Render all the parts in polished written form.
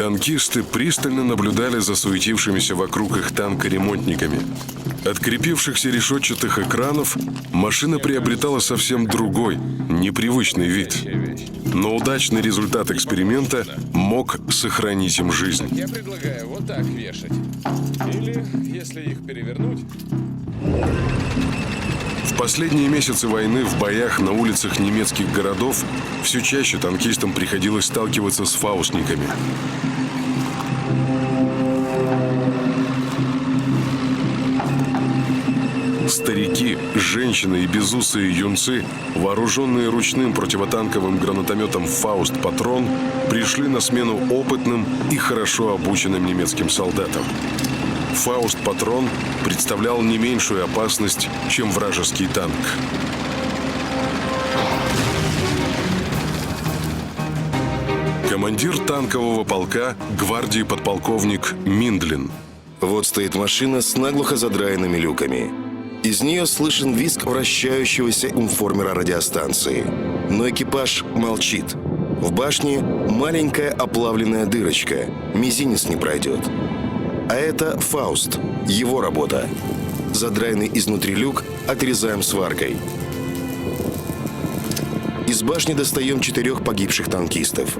Танкисты пристально наблюдали за суетившимися вокруг их танка ремонтниками. От крепившихся решетчатых экранов машина приобретала совсем другой, непривычный вид. Но удачный результат эксперимента мог сохранить им жизнь. Я предлагаю вот так вешать. Или, если их перевернуть... В последние месяцы войны в боях на улицах немецких городов все чаще танкистам приходилось сталкиваться с фаустниками. Старики, женщины и безусые юнцы, вооруженные ручным противотанковым гранатометом «Фауст Патрон», пришли на смену опытным и хорошо обученным немецким солдатам. «Фауст Патрон» представлял не меньшую опасность, чем вражеский танк. Командир танкового полка гвардии подполковник Миндлин. Вот стоит машина с наглухо задраенными люками. Из нее слышен визг вращающегося информера радиостанции. Но экипаж молчит. В башне маленькая оплавленная дырочка. Мизинец не пройдет. А это «Фауст». Его работа. Задраенный изнутри люк отрезаем сваркой. Из башни достаем 4 погибших танкистов.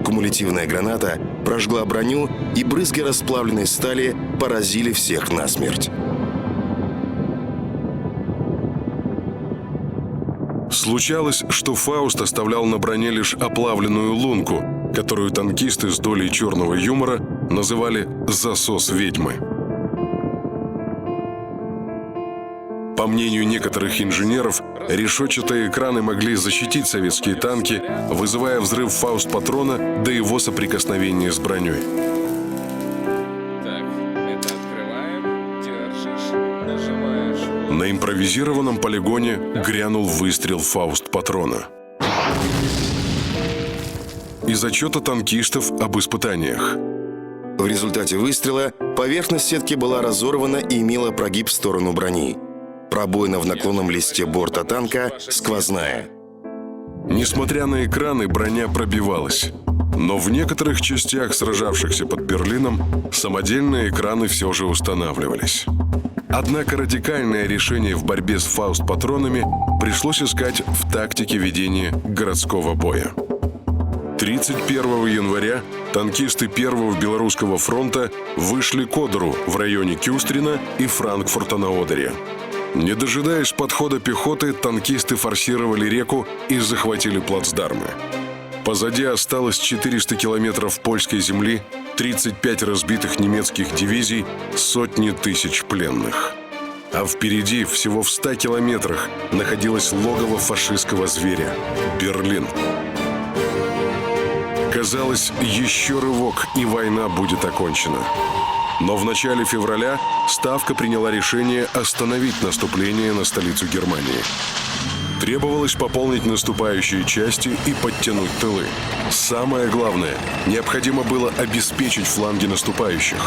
Кумулятивная граната прожгла броню, и брызги расплавленной стали поразили всех насмерть. Случалось, что «Фауст» оставлял на броне лишь оплавленную лунку, которую танкисты с долей черного юмора называли «засос ведьмы». По мнению некоторых инженеров, решетчатые экраны могли защитить советские танки, вызывая взрыв «Фауст-патрона» до его соприкосновения с броней. Так, это открываем, держишь, нажимаешь. На импровизированном полигоне грянул выстрел «Фауст-патрона». Из отчета танкистов об испытаниях. В результате выстрела поверхность сетки была разорвана и имела прогиб в сторону брони. Пробоина в наклонном листе борта танка сквозная. Несмотря на экраны, броня пробивалась. Но в некоторых частях, сражавшихся под Берлином, самодельные экраны все же устанавливались. Однако радикальное решение в борьбе с «Фауст-патронами» пришлось искать в тактике ведения городского боя. 31 января танкисты Первого Белорусского фронта вышли к Одеру в районе Кюстрина и Франкфурта на Одере. Не дожидаясь подхода пехоты, танкисты форсировали реку и захватили плацдармы. Позади осталось 400 километров польской земли, 35 разбитых немецких дивизий, сотни тысяч пленных. А впереди, всего в 100 километрах, находилось логово фашистского зверя – Берлин. Казалось, еще рывок, и война будет окончена. Но в начале февраля Ставка приняла решение остановить наступление на столицу Германии. Требовалось пополнить наступающие части и подтянуть тылы. Самое главное, необходимо было обеспечить фланги наступающих.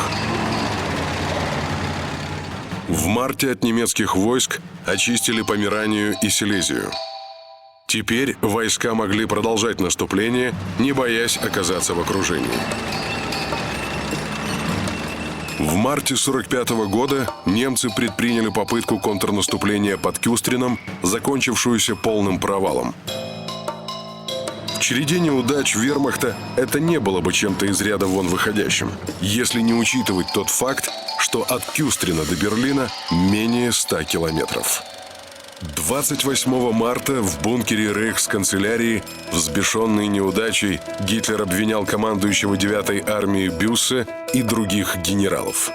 В марте от немецких войск очистили Померанию и Силезию. Теперь войска могли продолжать наступление, не боясь оказаться в окружении. В марте 1945 года немцы предприняли попытку контрнаступления под Кюстрином, закончившуюся полным провалом. В череде неудач вермахта это не было бы чем-то из ряда вон выходящим, если не учитывать тот факт, что от Кюстрина до Берлина менее 100 километров. 28 марта в бункере рейхсканцелярии, взбешенный неудачей, Гитлер обвинял командующего 9-й армией Бюссе и других генералов.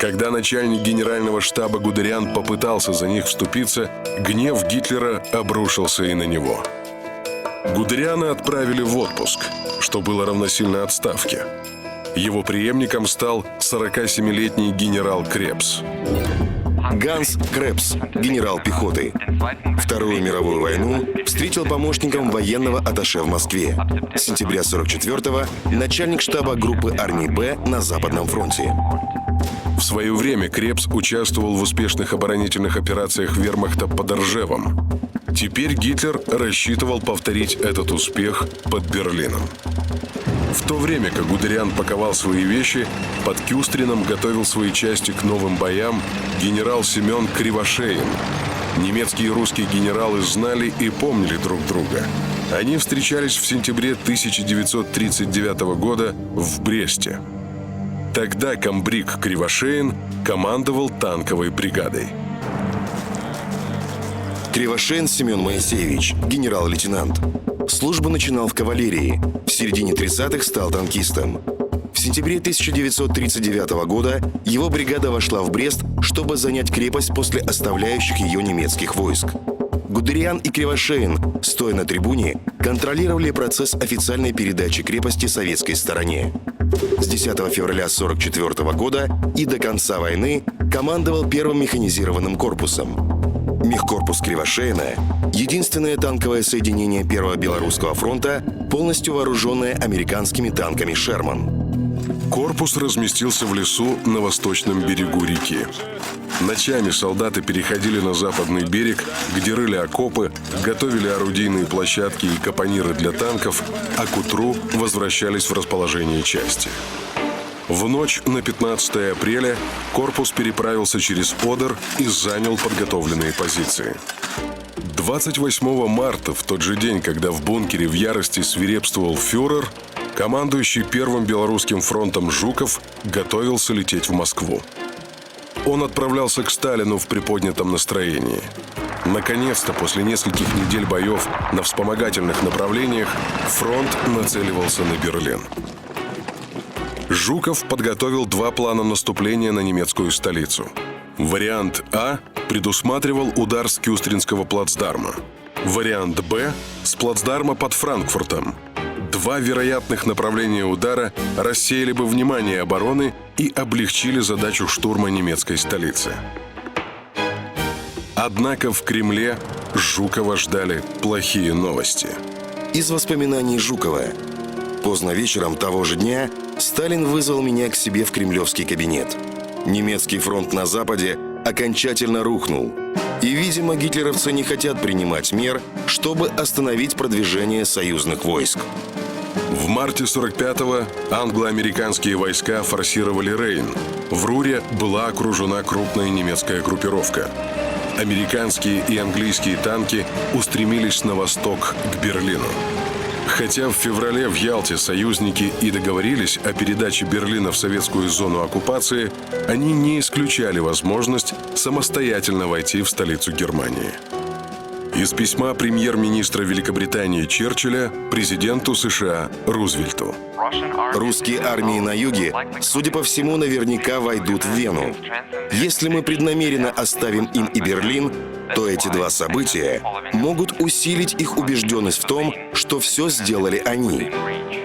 Когда начальник генерального штаба Гудериан попытался за них вступиться, гнев Гитлера обрушился и на него. Гудериана отправили в отпуск, что было равносильно отставке. Его преемником стал 47-летний генерал Кребс. Ганс Кребс, генерал пехоты. Вторую мировую войну встретил помощником военного атташе в Москве. С сентября 1944-го начальник штаба группы армии «Б» на Западном фронте. В свое время Кребс участвовал в успешных оборонительных операциях вермахта под Ржевом. Теперь Гитлер рассчитывал повторить этот успех под Берлином. В то время как Гудериан паковал свои вещи, под Кюстрином готовил свои части к новым боям генерал Семен Кривошеин. Немецкие и русские генералы знали и помнили друг друга. Они встречались в сентябре 1939 года в Бресте. Тогда комбриг Кривошеин командовал танковой бригадой. Кривошеин Семен Моисеевич, генерал-лейтенант. Службу начинал в кавалерии. В середине 30-х стал танкистом. В сентябре 1939 года его бригада вошла в Брест, чтобы занять крепость после оставляющих ее немецких войск. Гудериан и Кривошеин, стоя на трибуне, контролировали процесс официальной передачи крепости советской стороне. С 10 февраля 1944 года и до конца войны командовал первым механизированным корпусом. Мехкорпус Кривошеина – единственное танковое соединение Первого Белорусского фронта, полностью вооруженное американскими танками «Шерман». Корпус разместился в лесу на восточном берегу реки. Ночами солдаты переходили на западный берег, где рыли окопы, готовили орудийные площадки и капониры для танков, а к утру возвращались в расположение части. В ночь на 15 апреля корпус переправился через Одер и занял подготовленные позиции. 28 марта, в тот же день, когда в бункере в ярости свирепствовал фюрер, командующий Первым Белорусским фронтом Жуков готовился лететь в Москву. Он отправлялся к Сталину в приподнятом настроении. Наконец-то, после нескольких недель боев на вспомогательных направлениях, фронт нацеливался на Берлин. Жуков подготовил два плана наступления на немецкую столицу. Вариант А предусматривал удар с Кюстринского плацдарма. Вариант Б – с плацдарма под Франкфуртом. Два вероятных направления удара рассеяли бы внимание обороны и облегчили задачу штурма немецкой столицы. Однако в Кремле Жукова ждали плохие новости. Из воспоминаний Жукова. Поздно вечером того же дня Сталин вызвал меня к себе в кремлевский кабинет. Немецкий фронт на Западе окончательно рухнул. И, видимо, гитлеровцы не хотят принимать мер, чтобы остановить продвижение союзных войск. В марте 45-го англо-американские войска форсировали Рейн. В Руре была окружена крупная немецкая группировка. Американские и английские танки устремились на восток к Берлину. Хотя в феврале в Ялте союзники и договорились о передаче Берлина в советскую зону оккупации, они не исключали возможность самостоятельно войти в столицу Германии. Из письма премьер-министра Великобритании Черчилля президенту США Рузвельту. Русские армии на юге, судя по всему, наверняка войдут в Вену. Если мы преднамеренно оставим им и Берлин, то эти два события могут усилить их убежденность в том, что все сделали они.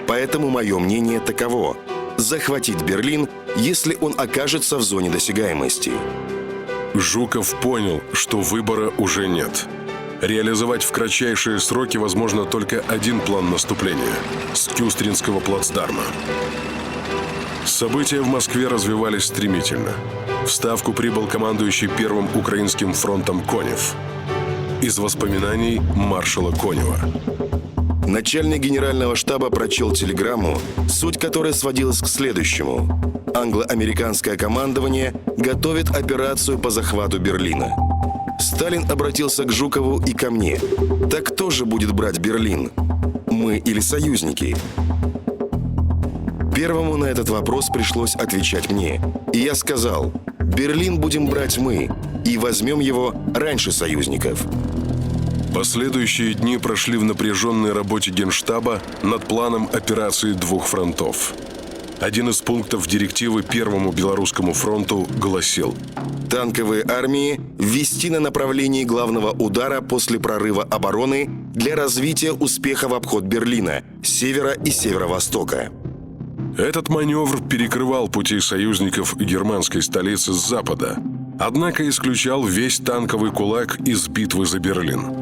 Поэтому мое мнение таково: захватить Берлин, если он окажется в зоне досягаемости. Жуков понял, что выбора уже нет. Реализовать в кратчайшие сроки возможно только один план наступления – с Кюстринского плацдарма. События в Москве развивались стремительно. В Ставку прибыл командующий Первым Украинским фронтом Конев. Из воспоминаний маршала Конева. Начальник генерального штаба прочел телеграмму, суть которой сводилась к следующему. Англо-американское командование готовит операцию по захвату Берлина. Сталин обратился к Жукову и ко мне. Так кто же будет брать Берлин? Мы или союзники? Первому на этот вопрос пришлось отвечать мне. И я сказал: Берлин будем брать мы, и возьмем его раньше союзников. Последующие дни прошли в напряженной работе Генштаба над планом операции двух фронтов. Один из пунктов директивы Первому Белорусскому фронту гласил: танковые армии ввести на направлении главного удара после прорыва обороны для развития успеха в обход Берлина с севера и северо-востока. Этот маневр перекрывал пути союзников германской столицы с запада, однако исключал весь танковый кулак из битвы за Берлин.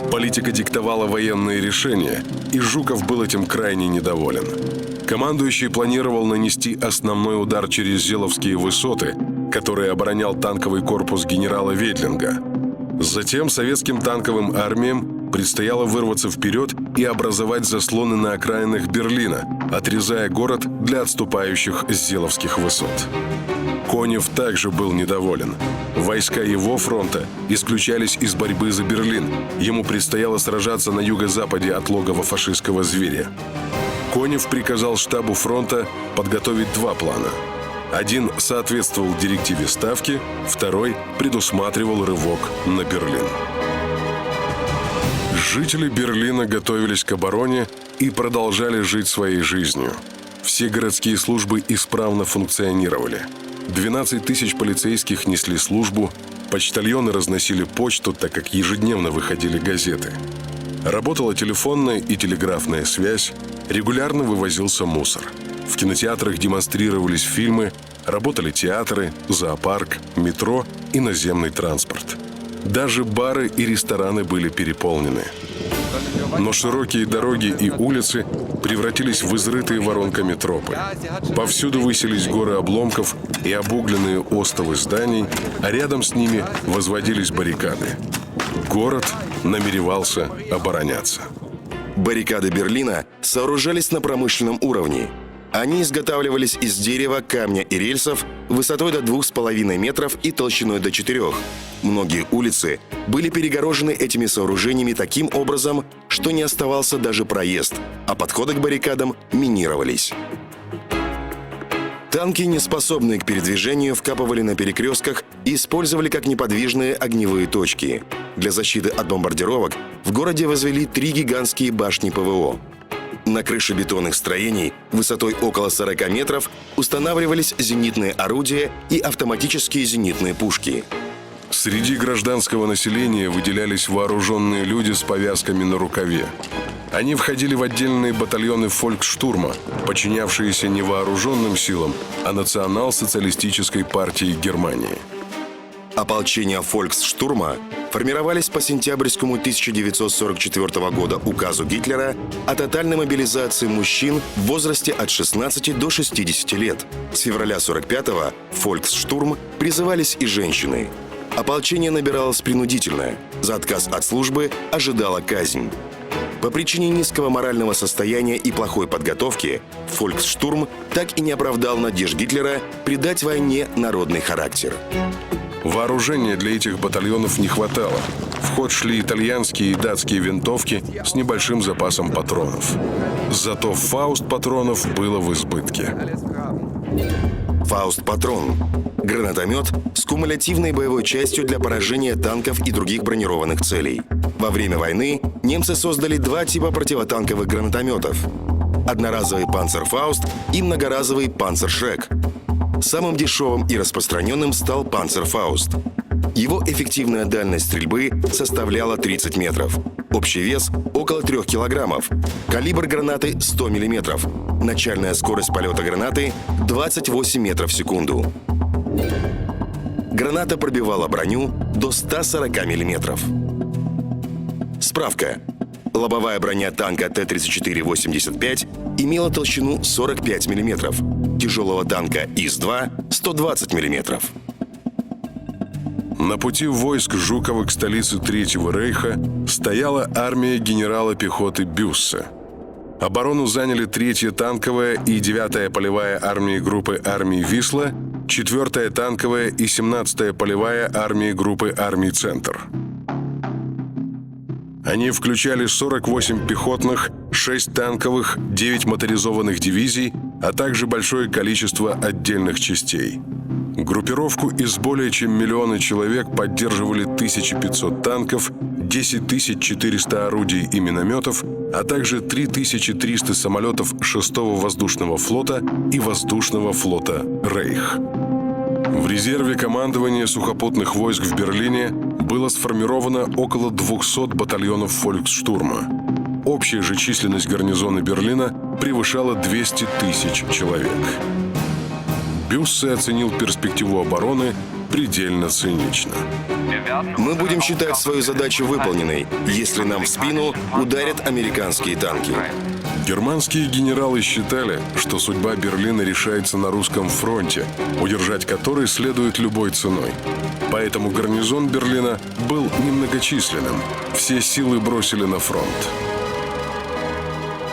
Политика диктовала военные решения, и Жуков был этим крайне недоволен. Командующий планировал нанести основной удар через Зеловские высоты, которые оборонял танковый корпус генерала Ветлинга. Затем советским танковым армиям предстояло вырваться вперед и образовать заслоны на окраинах Берлина, отрезая город для отступающих с Зеловских высот. Конев также был недоволен. Войска его фронта исключались из борьбы за Берлин. Ему предстояло сражаться на юго-западе от логова фашистского зверя. Конев приказал штабу фронта подготовить два плана. Один соответствовал директиве Ставки, второй предусматривал рывок на Берлин. Жители Берлина готовились к обороне и продолжали жить своей жизнью. Все городские службы исправно функционировали. 12 тысяч полицейских несли службу, почтальоны разносили почту, так как ежедневно выходили газеты. Работала телефонная и телеграфная связь, регулярно вывозился мусор. В кинотеатрах демонстрировались фильмы, работали театры, зоопарк, метро и наземный транспорт. Даже бары и рестораны были переполнены. Но широкие дороги и улицы превратились в изрытые воронками тропы. Повсюду высились горы обломков и обугленные остовы зданий, а рядом с ними возводились баррикады. Город намеревался обороняться. Баррикады Берлина сооружались на промышленном уровне. Они изготавливались из дерева, камня и рельсов высотой до 2,5 метров и толщиной до 4. Многие улицы были перегорожены этими сооружениями таким образом, что не оставался даже проезд, а подходы к баррикадам минировались. Танки, неспособные к передвижению, вкапывали на перекрестках и использовали как неподвижные огневые точки. Для защиты от бомбардировок в городе возвели 3 гигантские башни ПВО. На крыше бетонных строений высотой около 40 метров устанавливались зенитные орудия и автоматические зенитные пушки. Среди гражданского населения выделялись вооруженные люди с повязками на рукаве. Они входили в отдельные батальоны фольксштурма, подчинявшиеся не вооруженным силам, а национал-социалистической партии Германии. Ополчения фольксштурма формировались по сентябрьскому 1944 года указу Гитлера о тотальной мобилизации мужчин в возрасте от 16 до 60 лет. С февраля 1945-го в фольксштурм призывались и женщины. Ополчение набиралось принудительно. За отказ от службы ожидала казнь. По причине низкого морального состояния и плохой подготовки фольксштурм так и не оправдал надежд Гитлера придать войне народный характер. Вооружения для этих батальонов не хватало. В ход шли итальянские и датские винтовки с небольшим запасом патронов. Зато фауст-патронов было в избытке. Фауст-патрон – гранатомет с кумулятивной боевой частью для поражения танков и других бронированных целей. Во время войны немцы создали 2 типа противотанковых гранатометов – одноразовый «Панцерфауст» и многоразовый «Панцершрек». Самым дешевым и распространенным стал «Панцерфауст». Его эффективная дальность стрельбы составляла 30 метров. Общий вес – около 3 килограммов. Калибр гранаты – 100 миллиметров. Начальная скорость полета гранаты – 28 метров в секунду. Граната пробивала броню до 140 миллиметров. Справка. Лобовая броня танка Т-34-85 имела толщину 45 мм, тяжелого танка ИС-2 – 120 мм. На пути войск Жукова к столице Третьего рейха стояла армия генерала пехоты Бюссе. Оборону заняли 3-я танковая и 9-я полевая армии группы армий Висла, 4-я танковая и 17-я полевая армии группы армий Центр. Они включали 48 пехотных, 6 танковых, 9 моторизованных дивизий, а также большое количество отдельных частей. Группировку из более чем миллиона человек поддерживали 1500 танков, 10 400 орудий и минометов, а также 3300 самолетов 6-го воздушного флота и воздушного флота «Рейх». В резерве командования сухопутных войск в Берлине было сформировано около 200 батальонов фольксштурма. Общая же численность гарнизона Берлина превышала 200 тысяч человек. Бюссе оценил перспективу обороны предельно цинично. Мы будем считать свою задачу выполненной, если нам в спину ударят американские танки. Германские генералы считали, что судьба Берлина решается на русском фронте, удержать который следует любой ценой. Поэтому гарнизон Берлина был немногочисленным. Все силы бросили на фронт.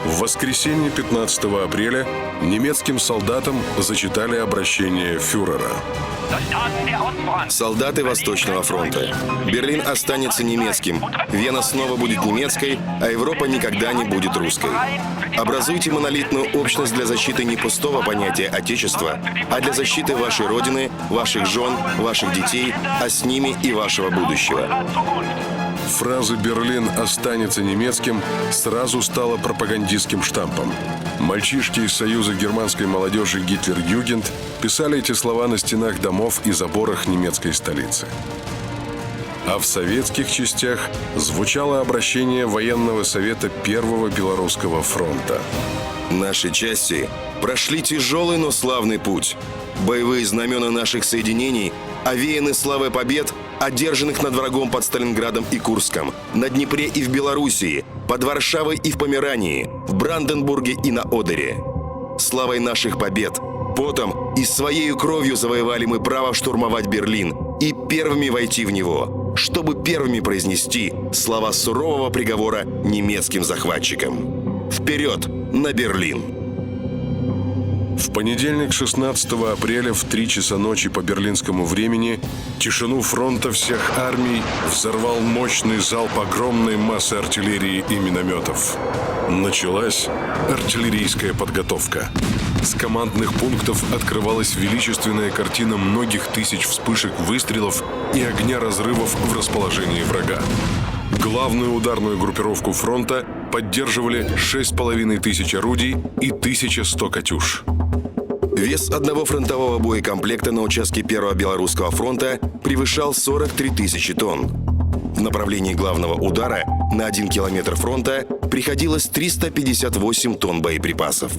В воскресенье 15 апреля немецким солдатам зачитали обращение фюрера. Солдаты Восточного фронта. Берлин останется немецким, Вена снова будет немецкой, а Европа никогда не будет русской. Образуйте монолитную общность для защиты не пустого понятия Отечества, а для защиты вашей Родины, ваших жен, ваших детей, а с ними и вашего будущего. Фраза «Берлин останется немецким» сразу стала пропагандистским штампом. Мальчишки из Союза германской молодежи «Гитлер-Югенд» писали эти слова на стенах домов и заборах немецкой столицы. А в советских частях звучало обращение военного совета Первого Белорусского фронта. Наши части прошли тяжелый, но славный путь. Боевые знамена наших соединений овеяны славой побед, одержанных над врагом под Сталинградом и Курском, на Днепре и в Белоруссии, под Варшавой и в Померании, в Бранденбурге и на Одере. Славой наших побед, потом и своей кровью завоевали мы право штурмовать Берлин и первыми войти в него, чтобы первыми произнести слова сурового приговора немецким захватчикам. Вперед на Берлин! В понедельник, 16 апреля в 3 часа ночи по берлинскому времени тишину фронта всех армий взорвал мощный залп огромной массы артиллерии и минометов. Началась артиллерийская подготовка. С командных пунктов открывалась величественная картина многих тысяч вспышек выстрелов и огня разрывов в расположении врага. Главную ударную группировку фронта поддерживали 6500 орудий и 1100 «Катюш». Вес одного фронтового боекомплекта на участке Первого Белорусского фронта превышал 43 тысячи тонн. В направлении главного удара на 1 километр фронта приходилось 358 тонн боеприпасов.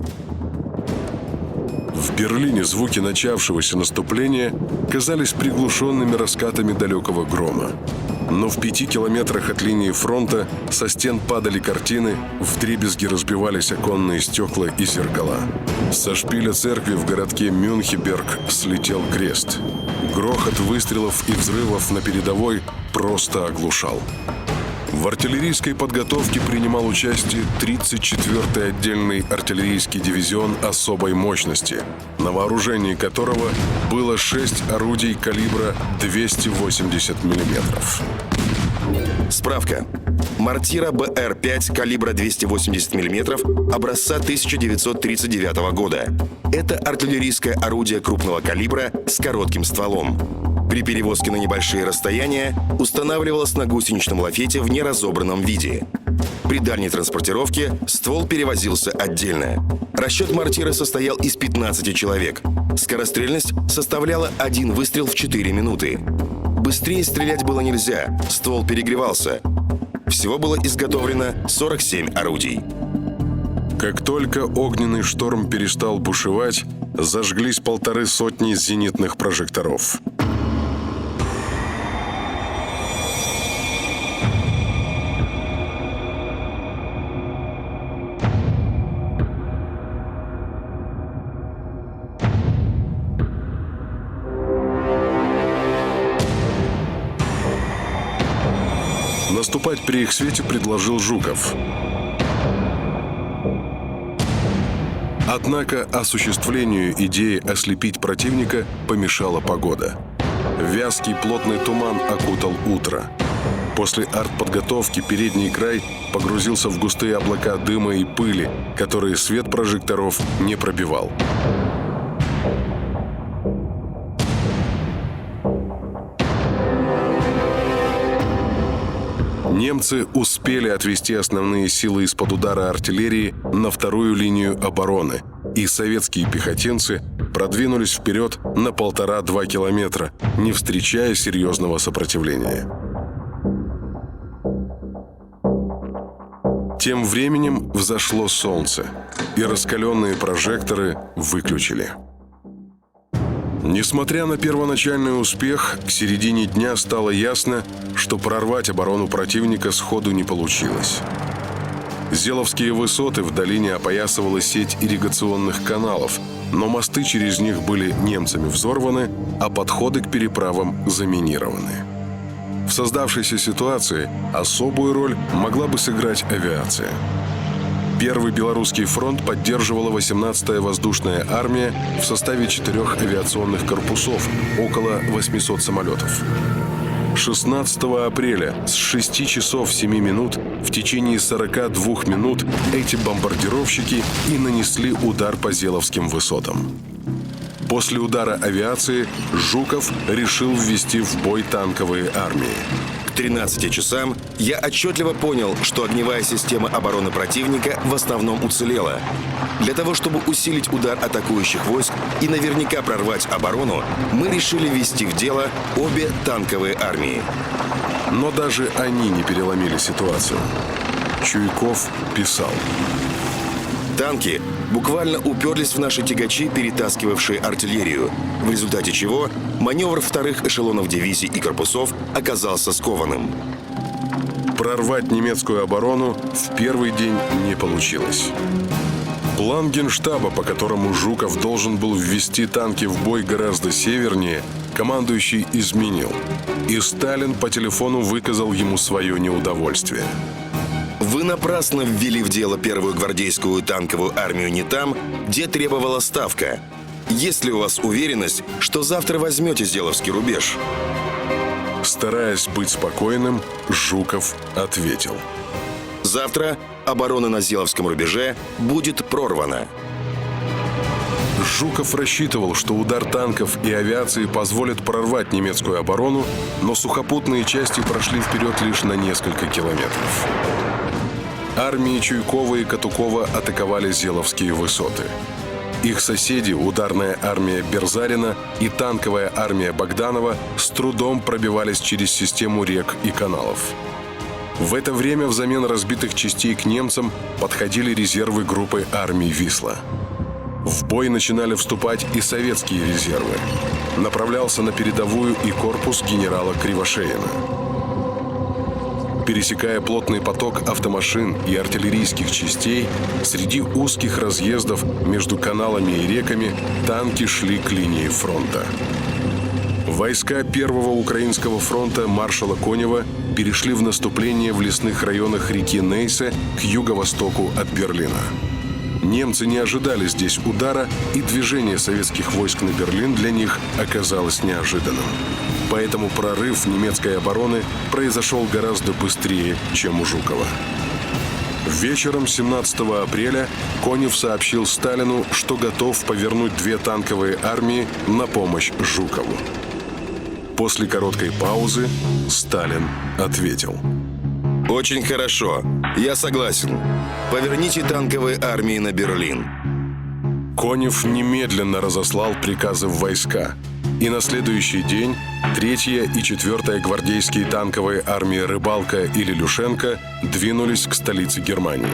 В Берлине звуки начавшегося наступления казались приглушенными раскатами далекого грома. Но в 5 километрах от линии фронта со стен падали картины, вдребезги разбивались оконные стекла и зеркала. Со шпиля церкви в городке Мюнхенберг слетел крест. Грохот выстрелов и взрывов на передовой просто оглушал. В артиллерийской подготовке принимал участие 34-й отдельный артиллерийский дивизион особой мощности, на вооружении которого было 6 орудий калибра 280 мм. Справка. Мортира БР-5 калибра 280 мм образца 1939 года. Это артиллерийское орудие крупного калибра с коротким стволом. При перевозке на небольшие расстояния устанавливалось на гусеничном лафете в неразобранном виде. При дальней транспортировке ствол перевозился отдельно. Расчет мортиры состоял из 15 человек. Скорострельность составляла 1 выстрел в 4 минуты. Быстрее стрелять было нельзя, ствол перегревался. Всего было изготовлено 47 орудий. Как только огненный шторм перестал бушевать, зажглись 150 зенитных прожекторов. Наступать при их свете предложил Жуков. Однако осуществлению идеи ослепить противника помешала погода. Вязкий плотный туман окутал утро. После артподготовки передний край погрузился в густые облака дыма и пыли, которые свет прожекторов не пробивал. Немцы успели отвести основные силы из-под удара артиллерии на вторую линию обороны, и советские пехотинцы продвинулись вперед на 1,5-2 километра, не встречая серьезного сопротивления. Тем временем взошло солнце, и раскаленные прожекторы выключили. Несмотря на первоначальный успех, к середине дня стало ясно, что прорвать оборону противника сходу не получилось. Зеловские высоты в долине опоясывала сеть ирригационных каналов, но мосты через них были немцами взорваны, а подходы к переправам заминированы. В создавшейся ситуации особую роль могла бы сыграть авиация. Первый Белорусский фронт поддерживала 18-я воздушная армия в составе 4 авиационных корпусов, около 800 самолетов. 16 апреля с 6 часов 7 минут в течение 42 минут эти бомбардировщики и нанесли удар по Зеловским высотам. После удара авиации Жуков решил ввести в бой танковые армии. К 13 часам я отчетливо понял, что огневая система обороны противника в основном уцелела. Для того, чтобы усилить удар атакующих войск и наверняка прорвать оборону, мы решили ввести в дело обе танковые армии. Но даже они не переломили ситуацию. Чуйков писал: Танки буквально уперлись в наши тягачи, перетаскивавшие артиллерию, в результате чего маневр вторых эшелонов дивизий и корпусов оказался скованным. Прорвать немецкую оборону в первый день не получилось. План Генштаба, по которому Жуков должен был ввести танки в бой гораздо севернее, командующий изменил, и Сталин по телефону выказал ему свое неудовольствие. Вы напрасно ввели в дело первую гвардейскую танковую армию не там, где требовала Ставка. Есть ли у вас уверенность, что завтра возьмете Зеловский рубеж? Стараясь быть спокойным, Жуков ответил: Завтра оборона на Зеловском рубеже будет прорвана. Жуков рассчитывал, что удар танков и авиации позволит прорвать немецкую оборону, но сухопутные части прошли вперед лишь на несколько километров. Армии Чуйкова и Катукова атаковали Зеловские высоты. Их соседи, ударная армия Берзарина и танковая армия Богданова, с трудом пробивались через систему рек и каналов. В это время взамен разбитых частей к немцам подходили резервы группы армий «Висла». В бой начинали вступать и советские резервы. Направлялся на передовую и корпус генерала Кривошеина. Пересекая плотный поток автомашин и артиллерийских частей, среди узких разъездов между каналами и реками танки шли к линии фронта. Войска Первого Украинского фронта маршала Конева перешли в наступление в лесных районах реки Нейсе к юго-востоку от Берлина. Немцы не ожидали здесь удара, и движение советских войск на Берлин для них оказалось неожиданным. Поэтому прорыв немецкой обороны произошел гораздо быстрее, чем у Жукова. Вечером 17 апреля Конев сообщил Сталину, что готов повернуть 2 танковые армии на помощь Жукову. После короткой паузы Сталин ответил: Очень хорошо. Я согласен. Поверните танковые армии на Берлин. Конев немедленно разослал приказы в войска, и на следующий день 3-я и 4-я гвардейские танковые армии Рыбалка и Лелюшенко двинулись к столице Германии.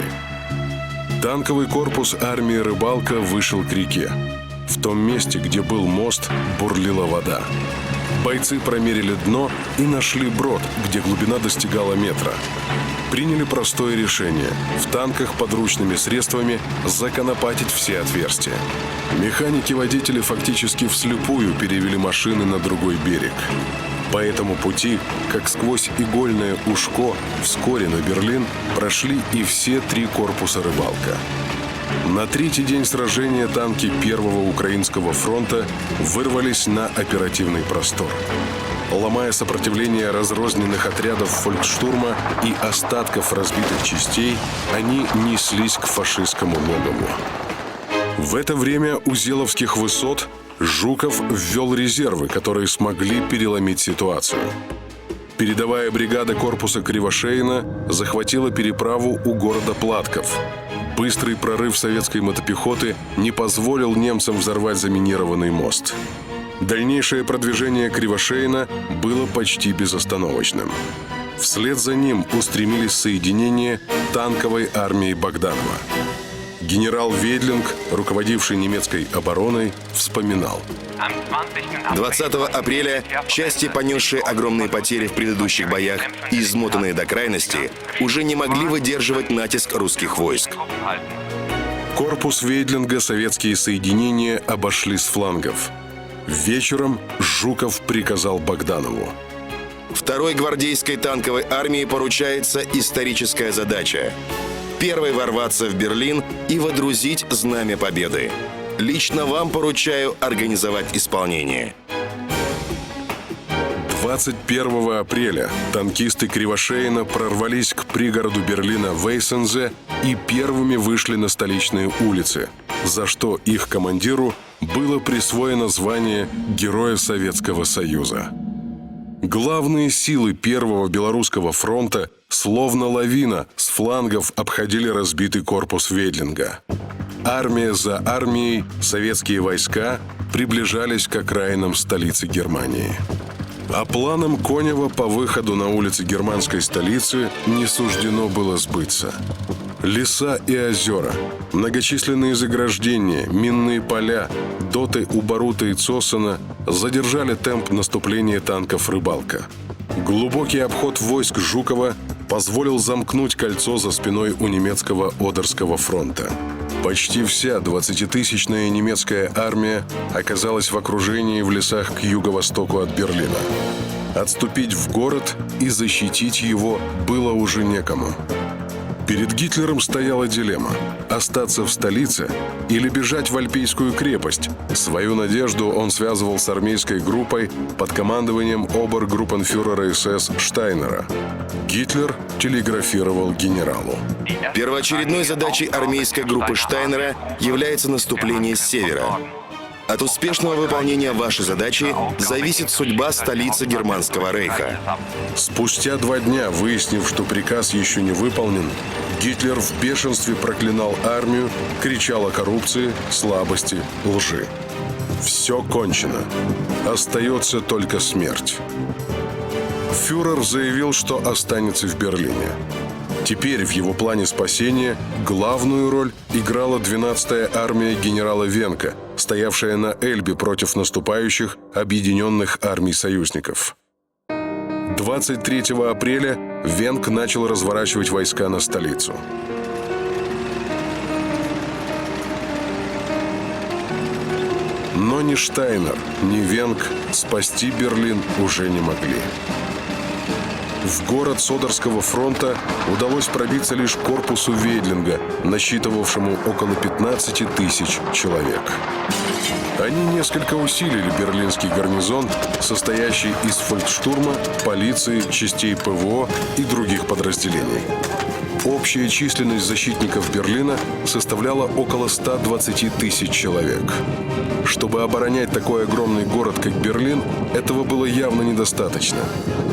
Танковый корпус армии Рыбалка вышел к реке. В том месте, где был мост, бурлила вода. Бойцы промерили дно и нашли брод, где глубина достигала метра. Приняли простое решение – в танках подручными средствами законопатить все отверстия. Механики-водители фактически вслепую перевели машины на другой берег. По этому пути, как сквозь игольное ушко, вскоре на Берлин прошли и все 3 корпуса «Рыбалка». На 3-й день сражения танки Первого Украинского фронта вырвались на оперативный простор. Ломая сопротивление разрозненных отрядов фольксштурма и остатков разбитых частей, они неслись к фашистскому логову. В это время у Зеловских высот Жуков ввел резервы, которые смогли переломить ситуацию. Передовая бригада корпуса Кривошеина захватила переправу у города Платков. Быстрый прорыв советской мотопехоты не позволил немцам взорвать заминированный мост. Дальнейшее продвижение Кривошеина было почти безостановочным. Вслед за ним устремились соединения танковой армии Богданова. Генерал Вейдлинг, руководивший немецкой обороной, вспоминал: 20 апреля части, понесшие огромные потери в предыдущих боях и измотанные до крайности, уже не могли выдерживать натиск русских войск. Корпус Вейдлинга советские соединения обошли с флангов. Вечером Жуков приказал Богданову: Второй гвардейской танковой армии поручается историческая задача – первой ворваться в Берлин и водрузить знамя победы. Лично вам поручаю организовать исполнение. 21 апреля танкисты Кривошеина прорвались к пригороду Берлина Вейсензе и первыми вышли на столичные улицы, за что их командиру было присвоено звание Героя Советского Союза. Главные силы Первого Белорусского фронта, словно лавина, с флангов обходили разбитый корпус Вейдлинга. Армия за армией советские войска приближались к окраинам столицы Германии. А планам Конева по выходу на улицы германской столицы не суждено было сбыться. Леса и озера, многочисленные заграждения, минные поля, доты у Барута и Цоссена задержали темп наступления танков «Рыбалка». Глубокий обход войск Жукова позволил замкнуть кольцо за спиной у немецкого Одерского фронта. Почти вся 20-тысячная немецкая армия оказалась в окружении в лесах к юго-востоку от Берлина. Отступить в город и защитить его было уже некому. Перед Гитлером стояла дилемма – остаться в столице или бежать в Альпийскую крепость. Свою надежду он связывал с армейской группой под командованием обергруппенфюрера СС Штайнера. Гитлер телеграфировал генералу: Первоочередной задачей армейской группы Штайнера является наступление с севера. От успешного выполнения вашей задачи зависит судьба столицы Германского рейха. Спустя 2 дня, выяснив, что приказ еще не выполнен, Гитлер в бешенстве проклинал армию, кричал о коррупции, слабости, лжи. Все кончено. Остается только смерть. Фюрер заявил, что останется в Берлине. Теперь в его плане спасения главную роль играла 12-я армия генерала Венка, стоявшая на Эльбе против наступающих объединенных армий союзников. 23 апреля Венк начал разворачивать войска на столицу. Но ни Штайнер, ни Венк спасти Берлин уже не могли. В город с Одерского фронта удалось пробиться лишь корпусу Вейдлинга, насчитывавшему около 15 тысяч человек. Они несколько усилили берлинский гарнизон, состоящий из фольксштурма, полиции, частей ПВО и других подразделений. Общая численность защитников Берлина составляла около 120 тысяч человек. Чтобы оборонять такой огромный город, как Берлин, этого было явно недостаточно.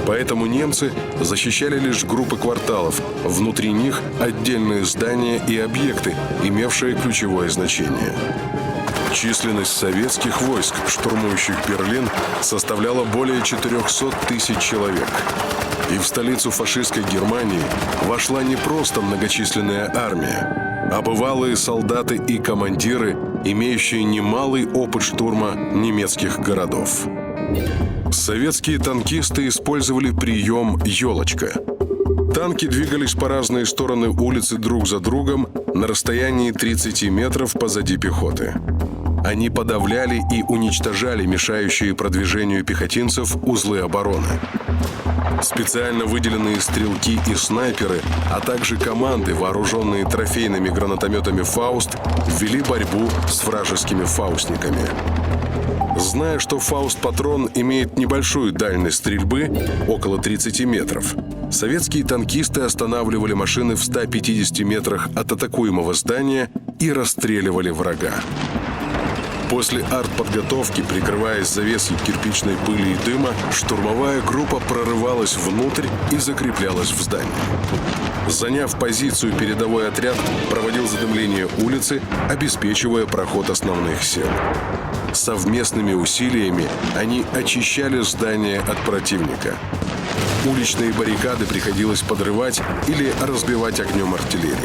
Поэтому немцы защищали лишь группы кварталов, внутри них отдельные здания и объекты, имевшие ключевое значение. Численность советских войск, штурмующих Берлин, составляла более 400 тысяч человек. И в столицу фашистской Германии вошла не просто многочисленная армия, а бывалые солдаты и командиры, имеющие немалый опыт штурма немецких городов. Советские танкисты использовали прием «елочка». Танки двигались по разные стороны улицы друг за другом на расстоянии 30 метров позади пехоты. Они подавляли и уничтожали мешающие продвижению пехотинцев узлы обороны. Специально выделенные стрелки и снайперы, а также команды, вооруженные трофейными гранатометами «Фауст», вели борьбу с вражескими фаустниками. Зная, что «Фауст-патрон» имеет небольшую дальность стрельбы, около 30 метров, советские танкисты останавливали машины в 150 метрах от атакуемого здания и расстреливали врага. После артподготовки, прикрываясь завесой кирпичной пыли и дыма, штурмовая группа прорывалась внутрь и закреплялась в здании. Заняв позицию, передовой отряд проводил задымление улицы, обеспечивая проход основных сил. Совместными усилиями они очищали здание от противника. Уличные баррикады приходилось подрывать или разбивать огнем артиллерии.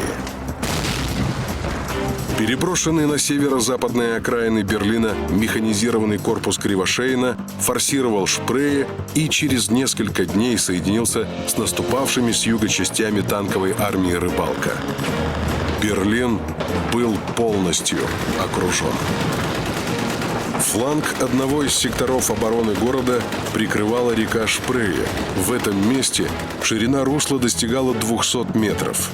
Переброшенный на северо-западные окраины Берлина механизированный корпус Кривошеина форсировал Шпрее и через несколько дней соединился с наступавшими с юга частями танковой армии «Рыбалка». Берлин был полностью окружен. Фланг одного из секторов обороны города прикрывала река Шпрее. В этом месте ширина русла достигала 200 метров.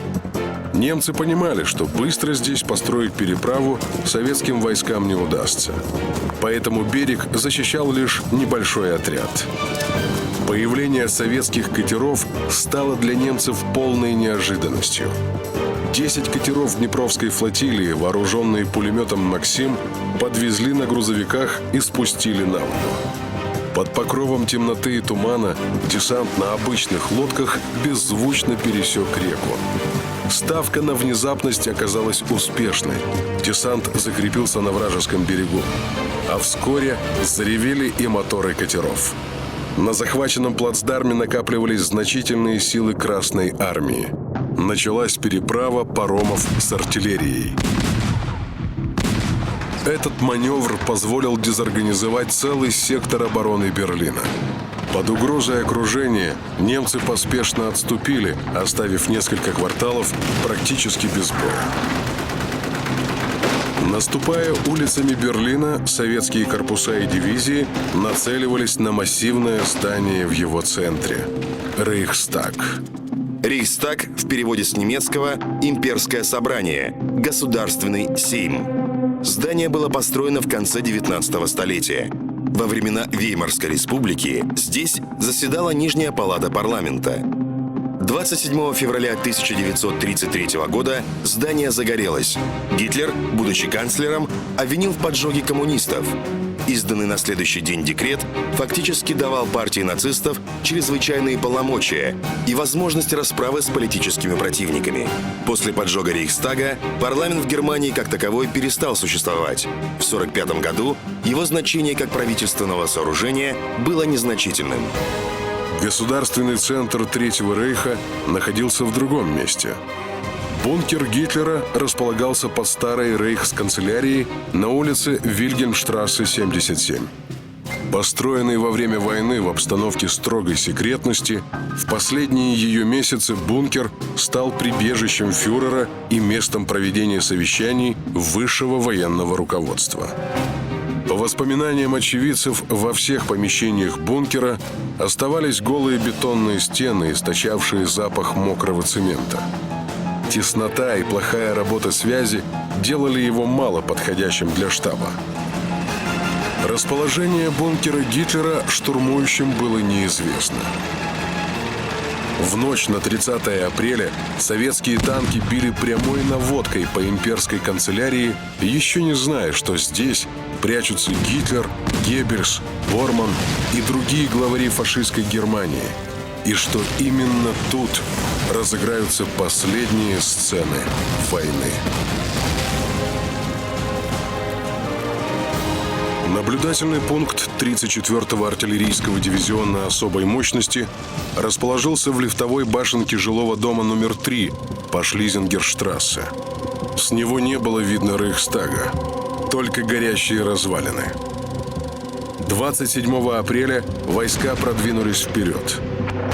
Немцы понимали, что быстро здесь построить переправу советским войскам не удастся. Поэтому берег защищал лишь небольшой отряд. Появление советских катеров стало для немцев полной неожиданностью. 10 катеров Днепровской флотилии, вооруженные пулеметом «Максим», подвезли на грузовиках и спустили на воду. Под покровом темноты и тумана десант на обычных лодках беззвучно пересек реку. Ставка на внезапность оказалась успешной. Десант закрепился на вражеском берегу. А вскоре заревели и моторы катеров. На захваченном плацдарме накапливались значительные силы Красной армии. Началась переправа паромов с артиллерией. Этот маневр позволил дезорганизовать целый сектор обороны Берлина. Под угрозой окружения немцы поспешно отступили, оставив несколько кварталов практически без боя. Наступая улицами Берлина, советские корпуса и дивизии нацеливались на массивное здание в его центре – Рейхстаг. Рейхстаг в переводе с немецкого «Имперское собрание», «Государственный Сейм». Здание было построено в конце 19 столетия. Во времена Веймарской республики здесь заседала Нижняя палата парламента. 27 февраля 1933 года здание загорелось. Гитлер, будучи канцлером, обвинил в поджоге коммунистов. Изданный на следующий день декрет фактически давал партии нацистов чрезвычайные полномочия и возможность расправы с политическими противниками. После поджога Рейхстага парламент в Германии как таковой перестал существовать. В 1945 году его значение как правительственного сооружения было незначительным. Государственный центр Третьего рейха находился в другом месте. Бункер Гитлера располагался под старой рейхсканцелярией на улице Вильгельмштрассе, 77. Построенный во время войны в обстановке строгой секретности, в последние ее месяцы бункер стал прибежищем фюрера и местом проведения совещаний высшего военного руководства. По воспоминаниям очевидцев, во всех помещениях бункера оставались голые бетонные стены, источавшие запах мокрого цемента. Теснота и плохая работа связи делали его мало подходящим для штаба. Расположение бункера Гитлера штурмующим было неизвестно. В ночь на 30 апреля советские танки били прямой наводкой по имперской канцелярии, еще не зная, что здесь прячутся Гитлер, Геббельс, Борман и другие главари фашистской Германии, и что именно тут разыграются последние сцены войны. Наблюдательный пункт 34-го артиллерийского дивизиона особой мощности расположился в лифтовой башенке жилого дома номер 3 по Шлизингерштрассе. С него не было видно Рейхстага, только горящие развалины. 27 апреля войска продвинулись вперед.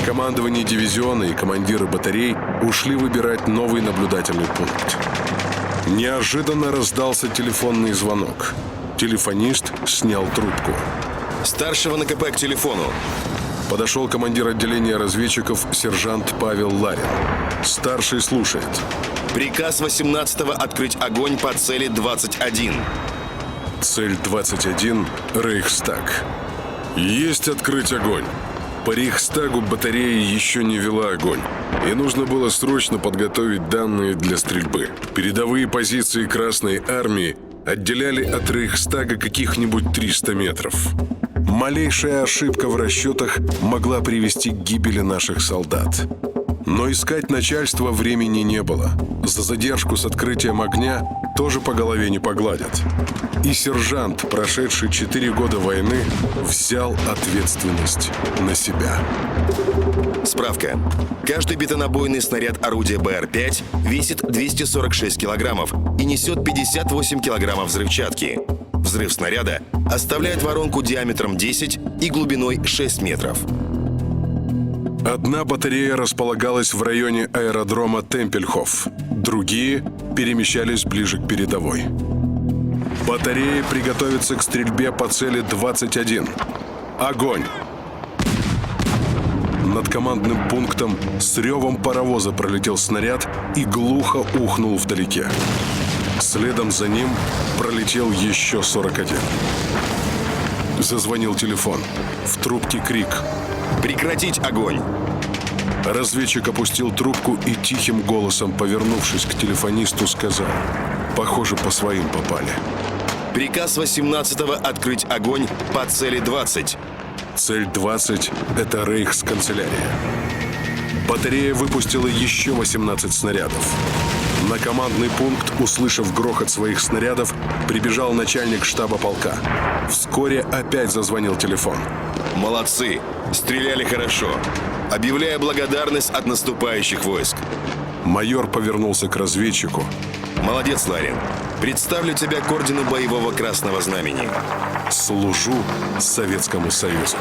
Командование дивизиона и командиры батарей ушли выбирать новый наблюдательный пункт. Неожиданно раздался телефонный звонок. Телефонист снял трубку. Старшего на КП к телефону. Подошел командир отделения разведчиков сержант Павел Ларин. Старший слушает. Приказ 18-го открыть огонь по цели 21. Цель 21 – Рейхстаг. Есть открыть огонь. По Рейхстагу батарея еще не вела огонь, и нужно было срочно подготовить данные для стрельбы. Передовые позиции Красной армии отделяли от Рейхстага каких-нибудь 300 метров. Малейшая ошибка в расчетах могла привести к гибели наших солдат. Но искать начальство времени не было. За задержку с открытием огня тоже по голове не погладят. И сержант, прошедший 4 года войны, взял ответственность на себя. Справка. Каждый бетонобойный снаряд орудия БР-5 весит 246 килограммов и несет 58 килограммов взрывчатки. Взрыв снаряда оставляет воронку диаметром 10 и глубиной 6 метров. Одна батарея располагалась в районе аэродрома Темпельхоф. Другие перемещались ближе к передовой. Батареи приготовятся к стрельбе по цели 21. Огонь! Над командным пунктом с ревом паровоза пролетел снаряд и глухо ухнул вдалеке. Следом за ним пролетел еще 41. Зазвонил телефон. В трубке крик. Прекратить огонь! Разведчик опустил трубку и тихим голосом, повернувшись к телефонисту, сказал: «Похоже, по своим попали». Приказ 18-го открыть огонь по цели 20. Цель 20 – это рейхсканцелярия. Батарея выпустила еще 18 снарядов. На командный пункт, услышав грохот своих снарядов, прибежал начальник штаба полка. Вскоре опять зазвонил телефон. Молодцы! Стреляли хорошо. Объявляю благодарность от наступающих войск. Майор повернулся к разведчику. Молодец, Ларин. Представлю тебя к ордену боевого Красного Знамени. Служу Советскому Союзу.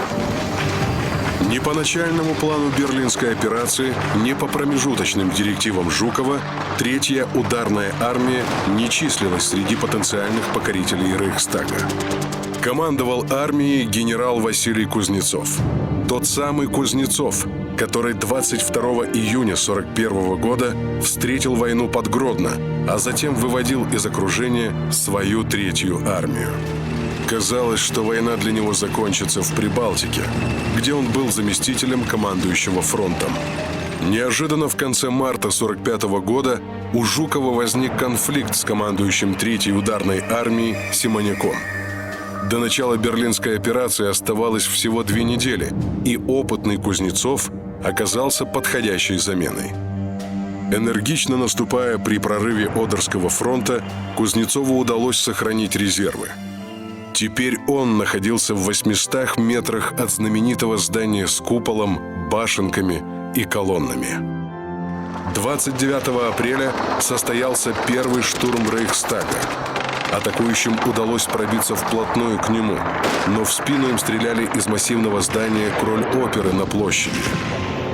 Ни по начальному плану Берлинской операции, ни по промежуточным директивам Жукова Третья ударная армия не числилась среди потенциальных покорителей Рейхстага. Командовал армией генерал Василий Кузнецов. Тот самый Кузнецов, который 22 июня 1941 года встретил войну под Гродно, а затем выводил из окружения свою Третью армию. Казалось, что война для него закончится в Прибалтике, где он был заместителем командующего фронтом. Неожиданно в конце марта 1945 года у Жукова возник конфликт с командующим Третьей ударной армией Симоняком. До начала Берлинской операции оставалось всего 2 недели, и опытный Кузнецов оказался подходящей заменой. Энергично наступая при прорыве Одерского фронта, Кузнецову удалось сохранить резервы. Теперь он находился в 800 метрах от знаменитого здания с куполом, башенками и колоннами. 29 апреля состоялся первый штурм Рейхстага. Атакующим удалось пробиться вплотную к нему, но в спину им стреляли из массивного здания Кроль-оперы на площади.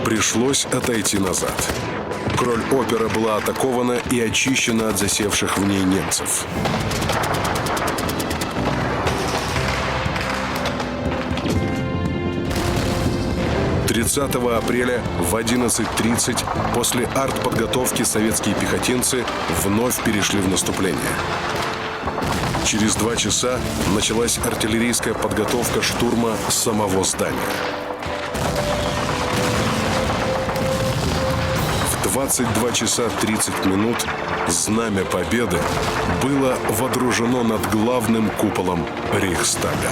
Пришлось отойти назад. Кроль-опера была атакована и очищена от засевших в ней немцев. «30 апреля в 11:30 после артподготовки советские пехотинцы вновь перешли в наступление. Через 2 часа началась артиллерийская подготовка штурма самого здания. В 22 часа 30 минут Знамя Победы было водружено над главным куполом Рейхстага.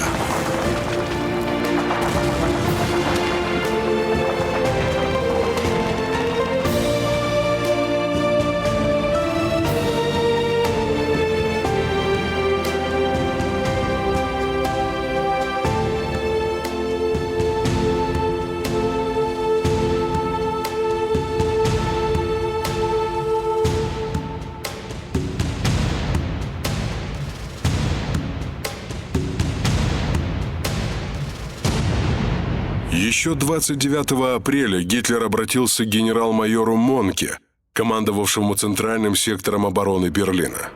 Еще 29 апреля Гитлер обратился к генерал-майору Монке, командовавшему центральным сектором обороны Берлина.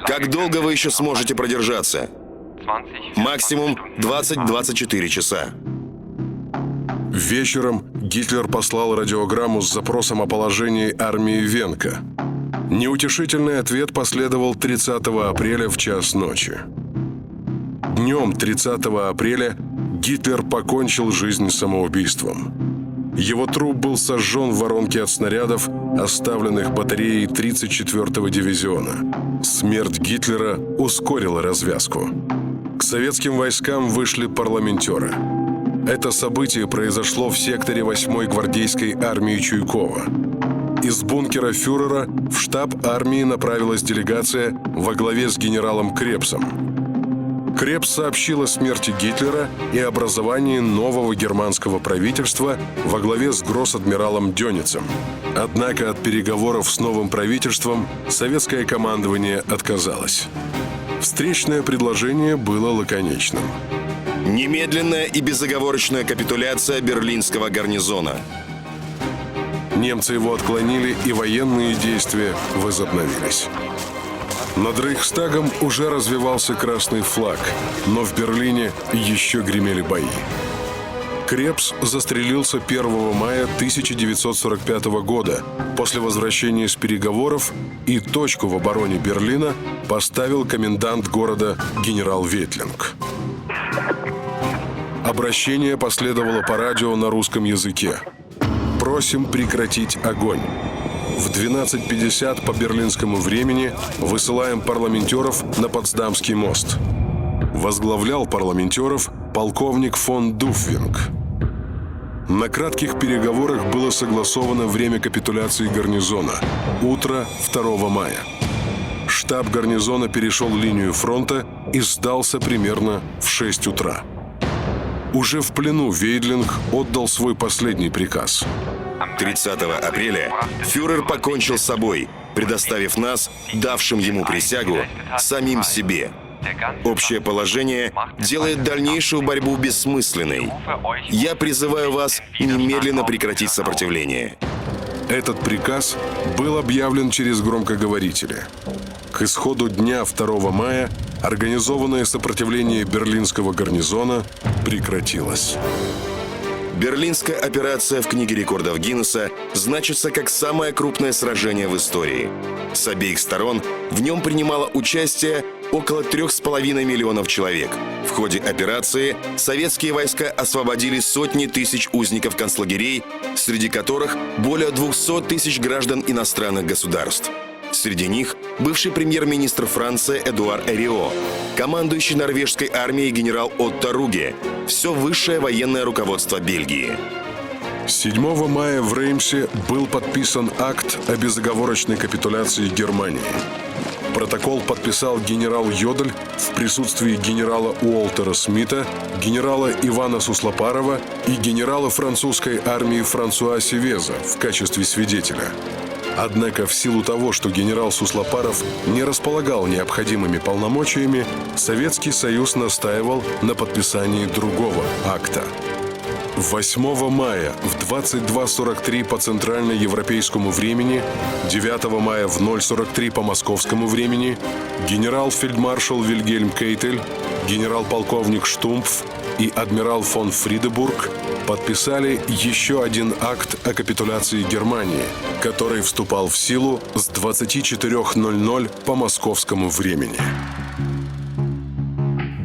Как долго вы еще сможете продержаться? Максимум 20-24 часа. Вечером Гитлер послал радиограмму с запросом о положении армии Венка. Неутешительный ответ последовал 30 апреля в час ночи. Днем 30 апреля Гитлер покончил жизнь самоубийством. Его труп был сожжен в воронке от снарядов, оставленных батареей 34-го дивизиона. Смерть Гитлера ускорила развязку. К советским войскам вышли парламентеры. Это событие произошло в секторе 8-й гвардейской армии Чуйкова. Из бункера фюрера в штаб армии направилась делегация во главе с генералом Крепсом. Крепс сообщил о смерти Гитлера и образовании нового германского правительства во главе с гросс-адмиралом Дёницем. Однако от переговоров с новым правительством советское командование отказалось. Встречное предложение было лаконичным. Немедленная и безоговорочная капитуляция берлинского гарнизона. Немцы его отклонили, и военные действия возобновились. Над Рейхстагом уже развивался красный флаг, но в Берлине еще гремели бои. Крепс застрелился 1 мая 1945 года после возвращения с переговоров, и точку в обороне Берлина поставил комендант города генерал Ветлинг. Обращение последовало по радио на русском языке. «Просим прекратить огонь. В 12:50 по берлинскому времени высылаем парламентеров на Потсдамский мост». Возглавлял парламентеров полковник фон Дуфвинг. На кратких переговорах было согласовано время капитуляции гарнизона – утро 2 мая. Штаб гарнизона перешел линию фронта и сдался примерно в 6 утра. Уже в плену Вейдлинг отдал свой последний приказ. 30 апреля фюрер покончил с собой, предоставив нас, давшим ему присягу, самим себе. Общее положение делает дальнейшую борьбу бессмысленной. Я призываю вас немедленно прекратить сопротивление. Этот приказ был объявлен через громкоговорители. К исходу дня 2 мая организованное сопротивление берлинского гарнизона прекратилось. Берлинская операция в книге рекордов Гиннесса значится как самое крупное сражение в истории. С обеих сторон в нем принимало участие около 3,5 миллионов человек. В ходе операции советские войска освободили сотни тысяч узников концлагерей, среди которых более 200 тысяч граждан иностранных государств. Среди них бывший премьер-министр Франции Эдуар Эрио, командующий норвежской армией генерал Отто Руге, все высшее военное руководство Бельгии. 7 мая в Реймсе был подписан акт о безоговорочной капитуляции Германии. Протокол подписал генерал Йодель в присутствии генерала Уолтера Смита, генерала Ивана Суслопарова и генерала французской армии Франсуа Севеза в качестве свидетеля. Однако в силу того, что генерал Суслопаров не располагал необходимыми полномочиями, Советский Союз настаивал на подписании другого акта. 8 мая в 22:43 по центральноевропейскому времени, 9 мая в 0:43 по московскому времени генерал-фельдмаршал Вильгельм Кейтель, генерал-полковник Штумпф и адмирал фон Фридебург подписали еще один акт о капитуляции Германии, который вступал в силу с 24:00 по московскому времени.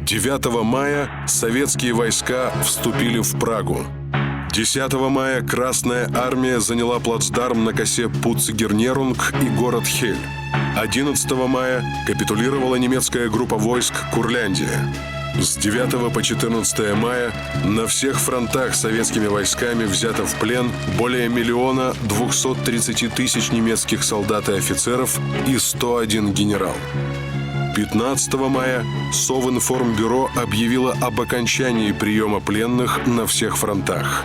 9 мая советские войска вступили в Прагу. 10 мая Красная армия заняла плацдарм на косе Пуццигернерунг и город Хель. 11 мая капитулировала немецкая группа войск Курляндия. С 9 по 14 мая на всех фронтах советскими войсками взято в плен более 1 230 000 немецких солдат и офицеров и 101 генерал. 15 мая Совинформбюро объявило об окончании приема пленных на всех фронтах.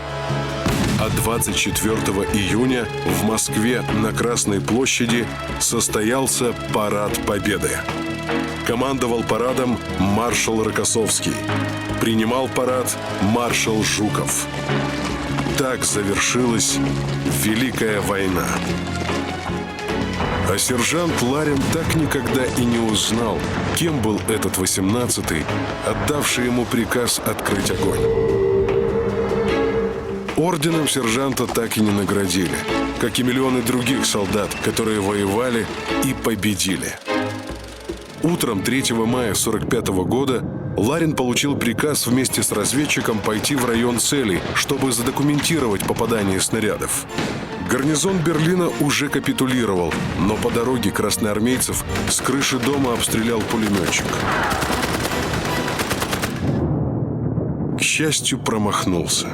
А 24 июня в Москве на Красной площади состоялся Парад Победы. Командовал парадом маршал Рокоссовский. Принимал парад маршал Жуков. Так завершилась Великая война. А сержант Ларин так никогда и не узнал, кем был этот 18-й, отдавший ему приказ открыть огонь. Орденом сержанта так и не наградили, как и миллионы других солдат, которые воевали и победили. Утром 3 мая 1945 года Ларин получил приказ вместе с разведчиком пойти в район целей, чтобы задокументировать попадание снарядов. Гарнизон Берлина уже капитулировал, но по дороге красноармейцев с крыши дома обстрелял пулеметчик. К счастью, промахнулся.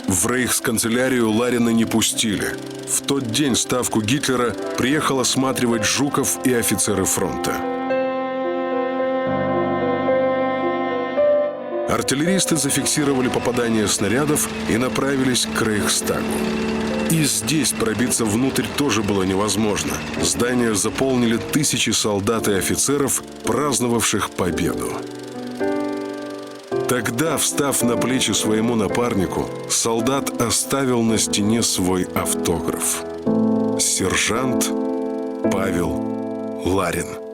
В рейхсканцелярию Ларина не пустили. В тот день в ставку Гитлера приехал осматривать Жуков и офицеры фронта. Артиллеристы зафиксировали попадание снарядов и направились к Рейхстагу. И здесь пробиться внутрь тоже было невозможно. Здание заполнили тысячи солдат и офицеров, праздновавших победу. Тогда, встав на плечи своему напарнику, солдат оставил на стене свой автограф. Сержант Павел Ларин.